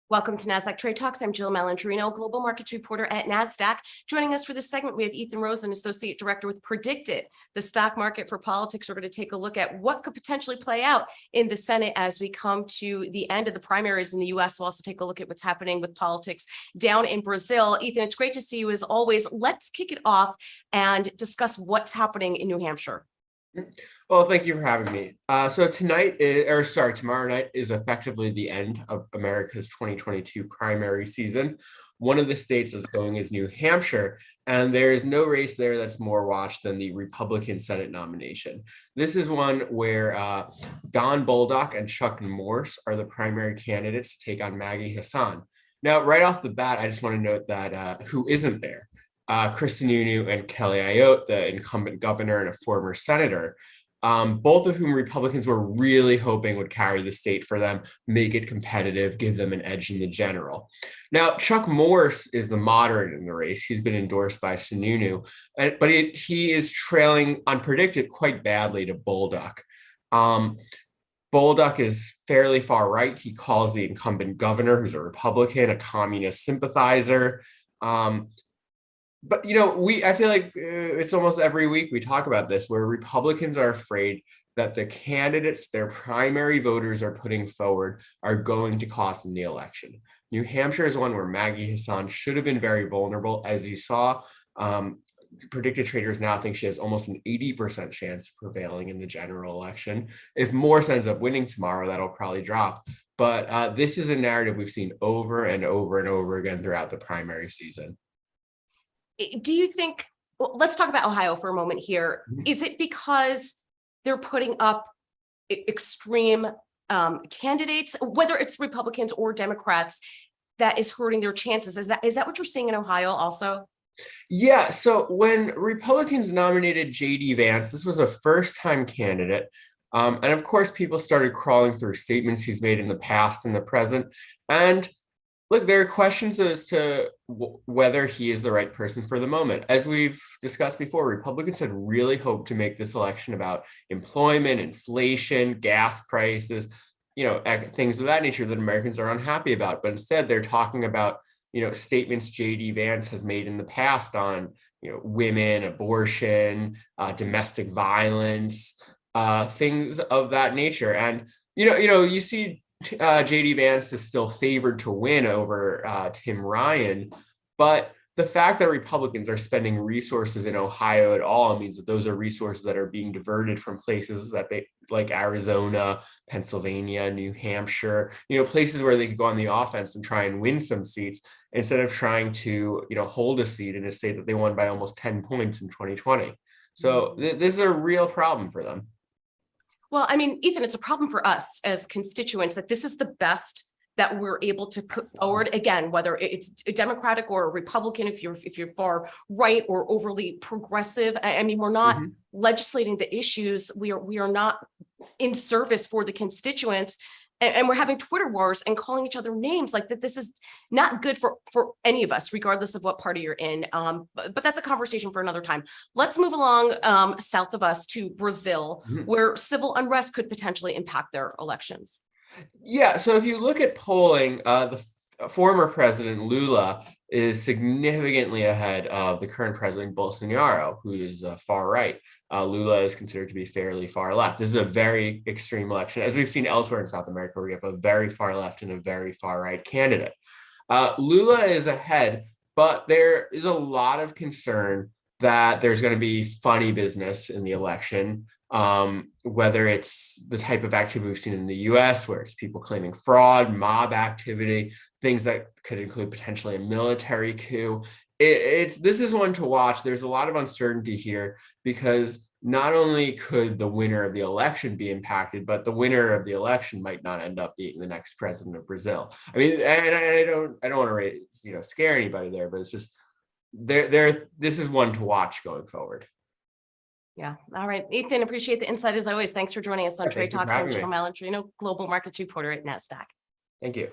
Welcome to Nasdaq Trade Talks. I'm Jill Malandrino, global markets reporter at Nasdaq. Joining us for this segment, we have Rosen, associate director with PredictIt, the stock market for politics. We're going to take a look at what could potentially play out in the Senate as we come to the end of the primaries in the U.S. We'll also take a look at what's happening with politics down in Brazil. Ethan, it's great to see you as always. Let's kick it off and discuss what's happening in New Hampshire. Well, thank you for having me. Tomorrow night is effectively the end of America's 2022 primary season. One of the states that's going is New Hampshire, and there is no race there that's more watched than the Republican Senate nomination. This is one where Don Bolduc and Chuck Morse are the primary candidates to take on Maggie Hassan. Now, right off the bat, I just want to note that who isn't there? Chris Sununu and Kelly Ayotte, the incumbent governor and a former senator, both of whom Republicans were really hoping would carry the state for them, make it competitive, give them an edge in the general. Now, Chuck Morse is the moderate in the race. He's been endorsed by Sununu, but he is trailing on PredictIt quite badly to Bolduc. Bolduc is fairly far right. He calls the incumbent governor, who's a Republican, a communist sympathizer. But, I feel like it's almost every week we talk about this, where Republicans are afraid that the candidates their primary voters are putting forward are going to cost them the election. New Hampshire is one where Maggie Hassan should have been very vulnerable. As you saw, predicted traders now think she has almost an 80% chance of prevailing in the general election. If Morse ends up winning tomorrow, that'll probably drop. But this is a narrative we've seen over and over and over again throughout the primary season. Do you think, well, let's talk about Ohio for a moment here. Is it because they're putting up extreme candidates, whether it's Republicans or Democrats, that is hurting their chances? Is that what you're seeing in Ohio also? Yeah, so when Republicans nominated J.D. Vance, this was a first-time candidate. And of course, people started crawling through statements he's made in the past and the present. And look, there are questions as to whether he is the right person for the moment. As we've discussed before, Republicans had really hoped to make this election about employment, inflation, gas prices, things of that nature that Americans are unhappy about. But instead, they're talking about, statements J.D. Vance has made in the past on, women, abortion, domestic violence, things of that nature. And, you see J.D. Vance is still favored to win over Tim Ryan, but the fact that Republicans are spending resources in Ohio at all means that those are resources that are being diverted from places that they like Arizona, Pennsylvania, New Hampshire, places where they could go on the offense and try and win some seats instead of trying to, hold a seat in a state that they won by almost 10 points in 2020. So this is a real problem for them. Well, I mean, Ethan, it's a problem for us as constituents that this is the best that we're able to put forward. Again, whether it's a Democratic or a Republican, if you're far right or overly progressive. I mean, we're not legislating the issues. We are not in service for the constituents. And we're having Twitter wars and calling each other names like that. This is not good for any of us, regardless of what party you're in. But that's a conversation for another time. Let's move along south of us to Brazil, where civil unrest could potentially impact their elections. Yeah, so if you look at polling, the former president Lula is significantly ahead of the current president Bolsonaro, who is far right. Lula is considered to be fairly far left. This is a very extreme election, as we've seen elsewhere in South America, where you have a very far left and a very far right candidate. Lula is ahead, but there is a lot of concern that there's going to be funny business in the election, whether it's the type of activity we've seen in the US, where it's people claiming fraud, mob activity, things that could include potentially a military coup. This is one to watch. There's a lot of uncertainty here because not only could the winner of the election be impacted, but the winner of the election might not end up being the next president of Brazil. I mean, and I don't want to scare anybody there, but it's just this is one to watch going forward. Yeah. All right. Ethan, appreciate the insight as always. Thanks for joining us on Trade Talks. I'm Jill Malandrino, global markets reporter at Nasdaq. Thank you.